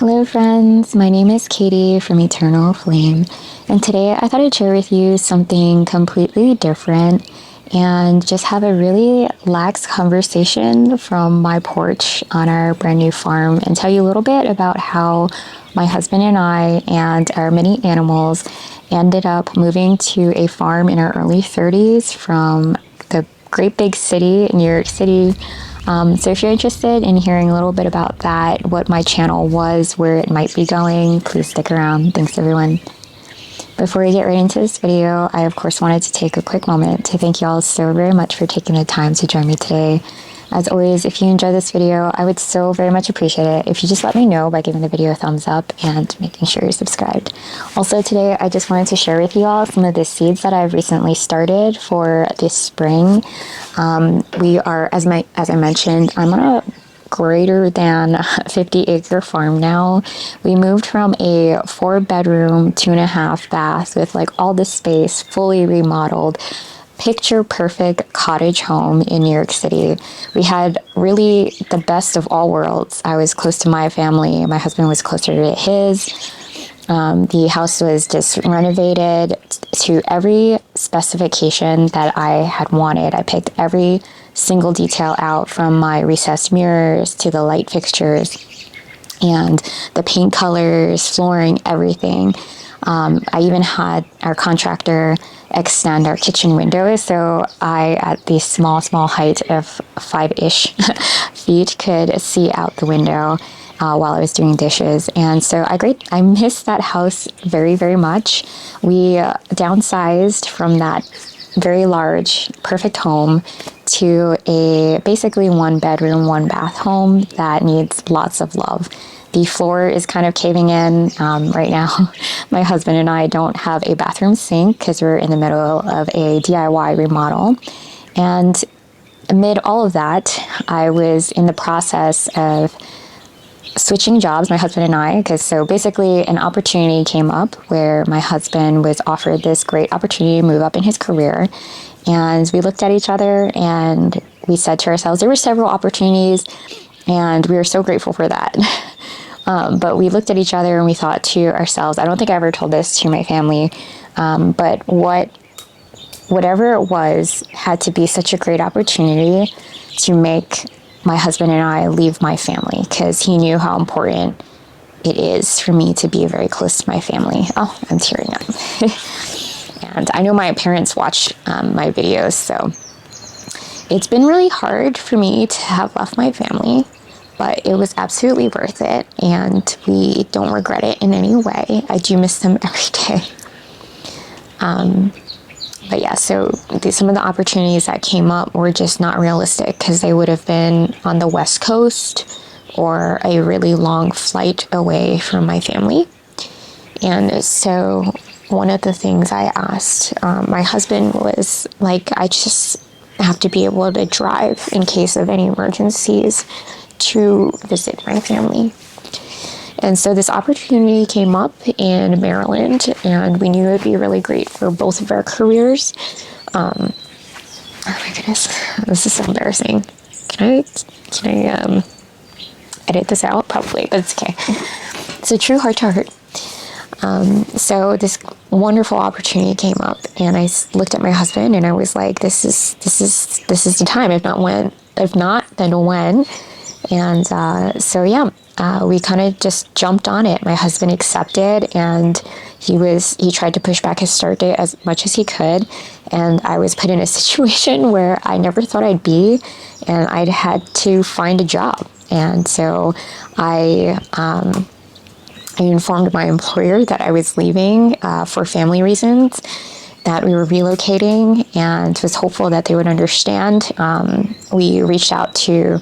Hello friends, my name is Katie from Eternal Flame, and today I thought I'd share with you something completely different and just have a really lax conversation from my porch on our brand new farm and tell you a little bit about how my husband and I and our many animals ended up moving to a farm in our early 30s from the great big city, New York City. So if you're interested in hearing a little bit about that, what my channel was, where it might be going, please stick around. Thanks everyone. Before we get right into this video, I of course wanted to take a quick moment to thank you all so very much for taking the time to join me today. As always, if you enjoy this video, I would so very much appreciate it if you just let me know by giving the video a thumbs up and making sure you're subscribed. Also today, I just wanted to share with you all some of the seeds that I've recently started for this spring. We are, as I mentioned, I'm on a greater than 50-acre farm now. We moved from a 4-bedroom, 2.5 bath with like all the space, fully remodeled, picture perfect cottage home in New York City. We had really the best of all worlds. I was close to my family. My husband was closer to his. The house was just renovated to every specification that I had wanted. I picked every single detail out, from my recessed mirrors to the light fixtures and the paint colors, flooring, everything. I even had our contractor extend our kitchen windows, so I, at the small height of 5-ish feet, could see out the window while I was doing dishes. And so I missed that house very, very much. We downsized from that very large, perfect home to a basically 1-bedroom, 1-bath home that needs lots of love. The floor is kind of caving in right now. My husband and I don't have a bathroom sink because we're in the middle of a DIY remodel. And amid all of that, I was in the process of switching jobs, my husband and I, because so basically an opportunity came up where my husband was offered this great opportunity to move up in his career. And we looked at each other and we said to ourselves, there were several opportunities and we were so grateful for that. But we looked at each other and we thought to ourselves, I don't think I ever told this to my family, but whatever it was had to be such a great opportunity to make my husband and I leave my family, because he knew how important it is for me to be very close to my family. Oh, I'm tearing up. And I know my parents watch my videos, so it's been really hard for me to have left my family, but it was absolutely worth it, and we don't regret it in any way. I do miss them every day. But yeah, so some of the opportunities that came up were just not realistic because they would have been on the West Coast or a really long flight away from my family. And so one of the things I asked my husband was like, I just have to be able to drive in case of any emergencies to visit my family. And so this opportunity came up in Maryland, and we knew it would be really great for both of our careers. Oh my goodness, this is so embarrassing. Can I edit this out? Probably, but it's okay. It's a true heart to heart. So this wonderful opportunity came up, and I looked at my husband and I was like, this is the time. If not, then when? And so yeah, we kind of just jumped on it. My husband accepted, and he tried to push back his start date as much as he could. And I was put in a situation where I never thought I'd be, and I'd had to find a job. And so I informed my employer that I was leaving for family reasons, that we were relocating, and was hopeful that they would understand. We reached out to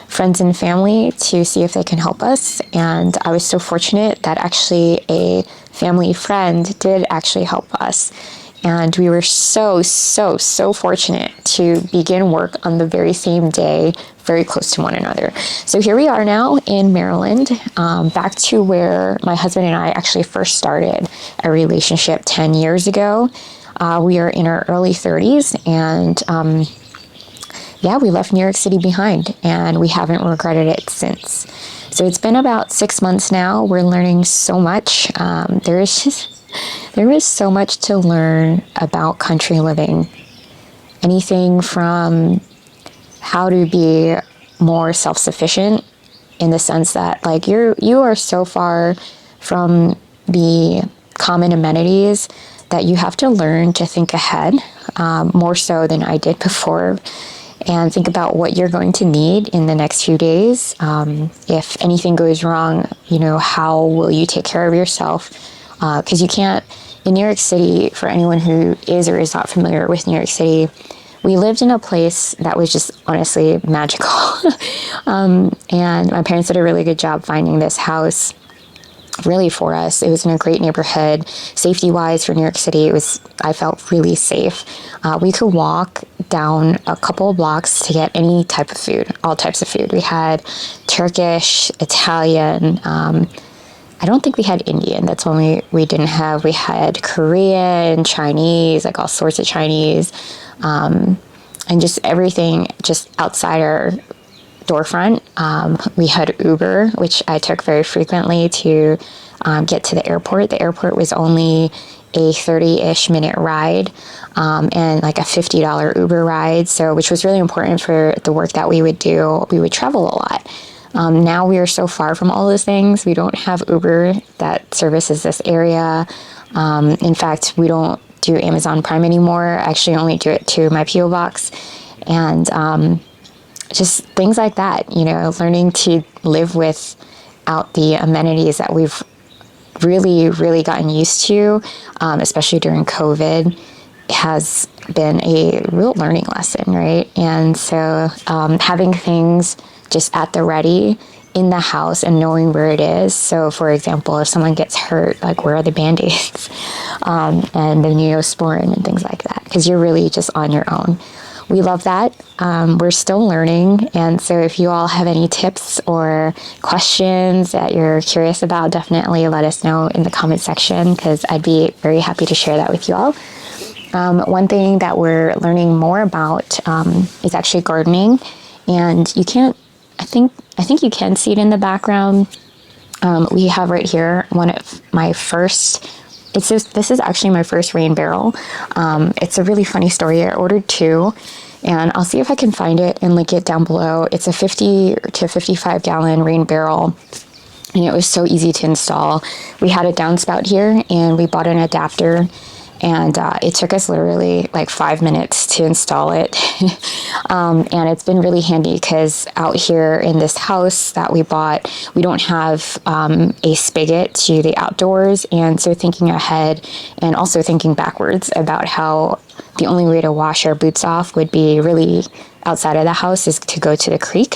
friends and family to see if they can help us, and I was so fortunate that actually a family friend did actually help us, and we were so fortunate to begin work on the very same day, very close to one another. So here we are now in Maryland, back to where my husband and I actually first started a relationship 10 years ago. We are in our early 30s, and yeah, we left New York City behind, and we haven't regretted it since. So it's been about 6 months now. We're learning so much. There is so much to learn about country living. Anything from how to be more self-sufficient in the sense that like you are so far from the common amenities that you have to learn to think ahead, more so than I did before, and think about what you're going to need in the next few days. If anything goes wrong, how will you take care of yourself? Because you can't, in New York City, for anyone who is or is not familiar with New York City, we lived in a place that was just honestly magical. And my parents did a really good job finding this house really for us. It was in a great neighborhood. Safety wise for New York City, I felt really safe. We could walk down a couple of blocks to get any type of food, all types of food. We had Turkish, Italian, I don't think we had Indian. That's one we didn't have. We had Korean, Chinese, like all sorts of Chinese, and just everything just outside our storefront. We had Uber, which I took very frequently to get to the airport. The airport was only a 30-ish minute ride, and like a $50 Uber ride. So, which was really important for the work that we would do. We would travel a lot. Now we are so far from all those things. We don't have Uber that services this area. In fact, we don't do Amazon Prime anymore. I actually only do it to my PO box. And just things like that, learning to live without the amenities that we've really, really gotten used to, especially during COVID, has been a real learning lesson, right? And so having things just at the ready in the house and knowing where it is. So for example, if someone gets hurt, like where are the Band-Aids and the Neosporin and things like that, because you're really just on your own. We love that. We're still learning. And so if you all have any tips or questions that you're curious about, definitely let us know in the comment section, because I'd be very happy to share that with you all. One thing that we're learning more about is actually gardening. And I think you can see it in the background. We have right here one of my first, this is actually my first rain barrel. It's a really funny story. I ordered two, and I'll see if I can find it and link it down below. It's a 50 to 55 gallon rain barrel, and it was so easy to install. We had a downspout here, and we bought an adapter, and it took us literally like 5 minutes to install it. And it's been really handy because out here in this house that we bought, we don't have a spigot to the outdoors. And so thinking ahead and also thinking backwards about how the only way to wash our boots off would be really outside of the house is to go to the creek,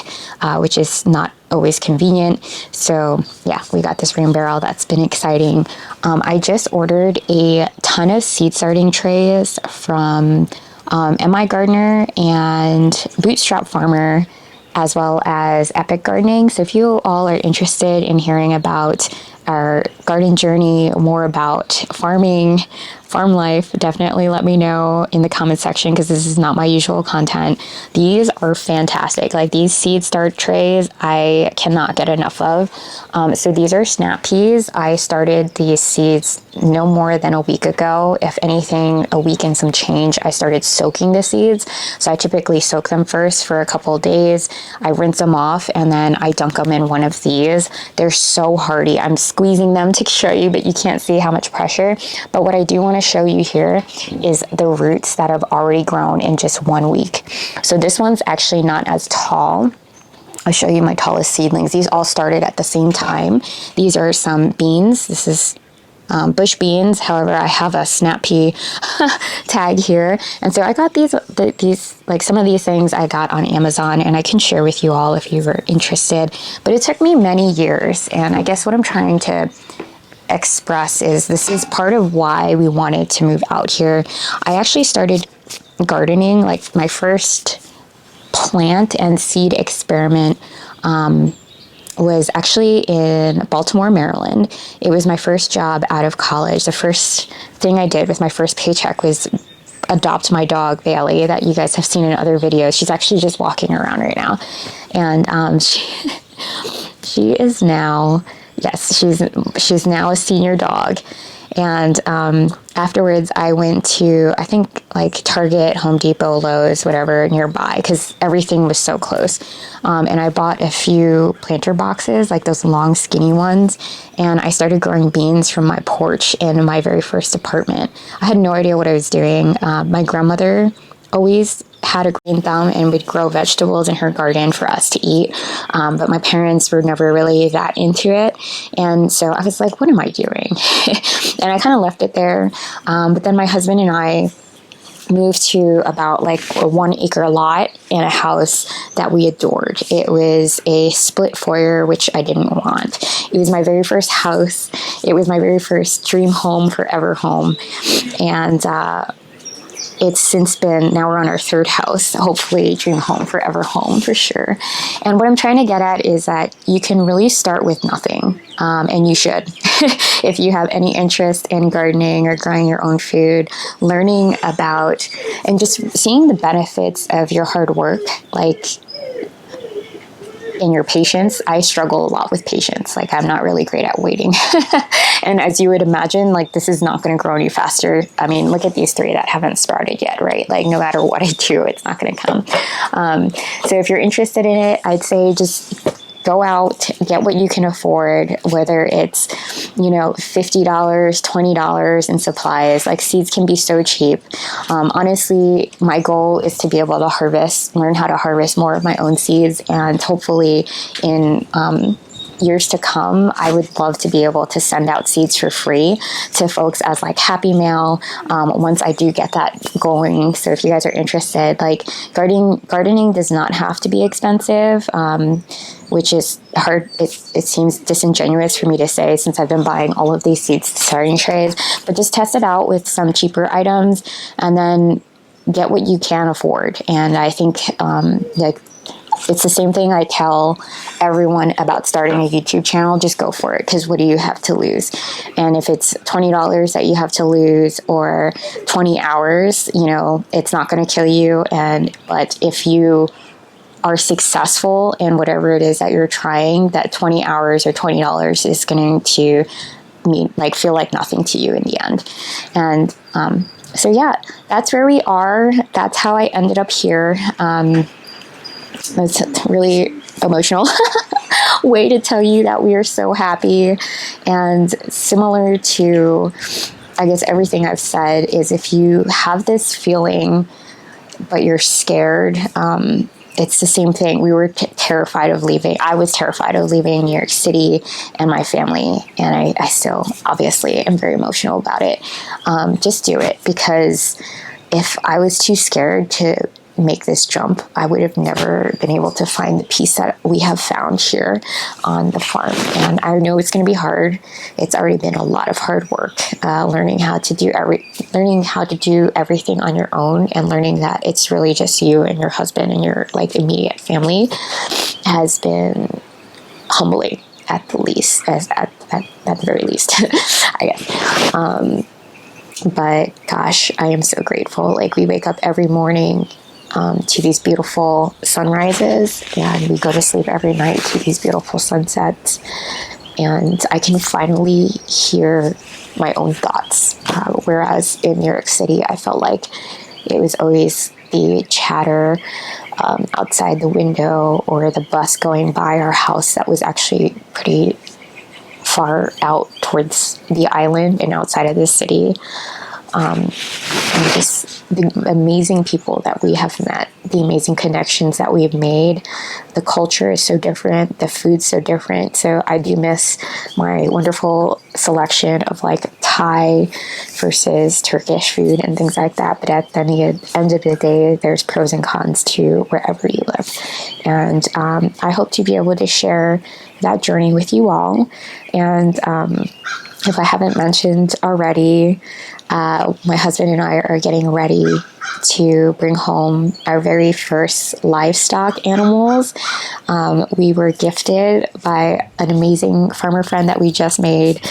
which is not always convenient. So yeah, we got this rain barrel. That's been exciting. I just ordered a ton of seed starting trays from MI Gardener and Bootstrap Farmer, as well as Epic Gardening. So if you all are interested in hearing about our garden journey, more about farming, farm life, definitely let me know in the comment section, because this is not my usual content. These are fantastic. Like these seed start trays, I cannot get enough of. So these are snap peas. I started these seeds no more than a week ago. If anything, a week and some change, I started soaking the seeds. So I typically soak them first for a couple of days. I rinse them off, and then I dunk them in one of these. They're so hardy. I'm squeezing them to show you, but you can't see how much pressure. But what I do want to show you here is the roots that have already grown in just 1 week. So this one's actually not as tall. I'll show you my tallest seedlings. These all started at the same time. These are some beans. This is bush beans. However, I have a snap pea tag here. And so I got these, like some of these things I got on Amazon, and I can share with you all if you were interested. But it took me many years. And I guess what I'm trying to express is this is part of why we wanted to move out here. I actually started gardening, like my first plant and seed experiment was actually in Baltimore, Maryland. It was my first job out of college. The first thing I did with my first paycheck was adopt my dog, Bailey, that you guys have seen in other videos. She's actually just walking around right now. And she is now, yes, she's now a senior dog. And afterwards, I went to, I think, like Target, Home Depot, Lowe's, whatever, nearby, because everything was so close. And I bought a few planter boxes, like those long, skinny ones. And I started growing beans from my porch in my very first apartment. I had no idea what I was doing. My grandmother always had a green thumb and would grow vegetables in her garden for us to eat. But my parents were never really that into it. And so I was like, what am I doing? And I kind of left it there. But then my husband and I moved to about like a 1 acre lot in a house that we adored. It was a split foyer, which I didn't want. It was my very first house. It was my very first dream home, forever home. And, it's since been, now we're on our third house, hopefully dream home, forever home for sure. And what I'm trying to get at is that you can really start with nothing, and you should. If you have any interest in gardening or growing your own food, learning about and just seeing the benefits of your hard work, like in your patience. I struggle a lot with patience. Like, I'm not really great at waiting. And as you would imagine, like, this is not going to grow any faster. I mean, look at these 3 that haven't sprouted yet, right? Like, no matter what I do, it's not going to come. So if you're interested in it, I'd say just go out, get what you can afford, whether it's, $50, $20 in supplies. Like, seeds can be so cheap. Honestly, my goal is to be able to learn how to harvest more of my own seeds, and hopefully in years to come, I would love to be able to send out seeds for free to folks as like happy mail once I do get that going. So if you guys are interested, like gardening does not have to be expensive, which is hard. It seems disingenuous for me to say since I've been buying all of these seeds starting trays, but just test it out with some cheaper items and then get what you can afford. And I think it's the same thing I tell everyone about starting a YouTube channel. Just go for it, because what do you have to lose? And if it's $20 that you have to lose, or 20 hours, it's not going to kill you. But if you are successful in whatever it is that you're trying, that 20 hours or $20 is going to feel like nothing to you in the end. And so yeah, that's where we are. That's how I ended up here. It's a really emotional way to tell you that we are so happy. And similar to, I guess, everything I've said, is if you have this feeling but you're scared, it's the same thing. We were terrified of leaving. I was terrified of leaving New York City and my family, and I still obviously am very emotional about it. Just do it, because if I was too scared to make this jump, I would have never been able to find the peace that we have found here on the farm. And I know it's going to be hard. It's already been a lot of hard work, learning how to do everything on your own, and learning that it's really just you and your husband and your immediate family has been humbling, at the least, at the very least, I guess. But gosh, I am so grateful. Like, we wake up every morning to these beautiful sunrises, and we go to sleep every night to these beautiful sunsets. And I can finally hear my own thoughts. Whereas in New York City, I felt like it was always the chatter outside the window, or the bus going by our house that was actually pretty far out towards the island and outside of the city. And just the amazing people that we have met, the amazing connections that we've made. The culture is so different. The food's so different. So I do miss my wonderful selection of Thai versus Turkish food and things like that. But at the end of the day, there's pros and cons to wherever you live. And I hope to be able to share that journey with you all. And if I haven't mentioned already, my husband and I are getting ready to bring home our very first livestock animals. We were gifted by an amazing farmer friend that we just made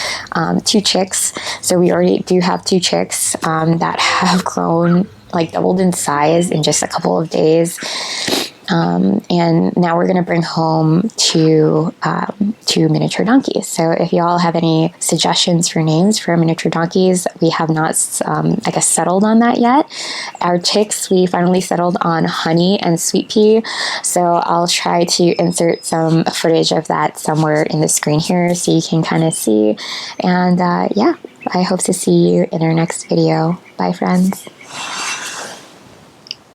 2 chicks. So we already do have 2 chicks that have grown, doubled in size in just a couple of days. And now we're going to bring home two miniature donkeys. So if y'all have any suggestions for names for miniature donkeys, we have not, I guess, settled on that yet. Our chicks, we finally settled on Honey and Sweet Pea. So I'll try to insert some footage of that somewhere in the screen here so you can kind of see. And yeah, I hope to see you in our next video. Bye, friends.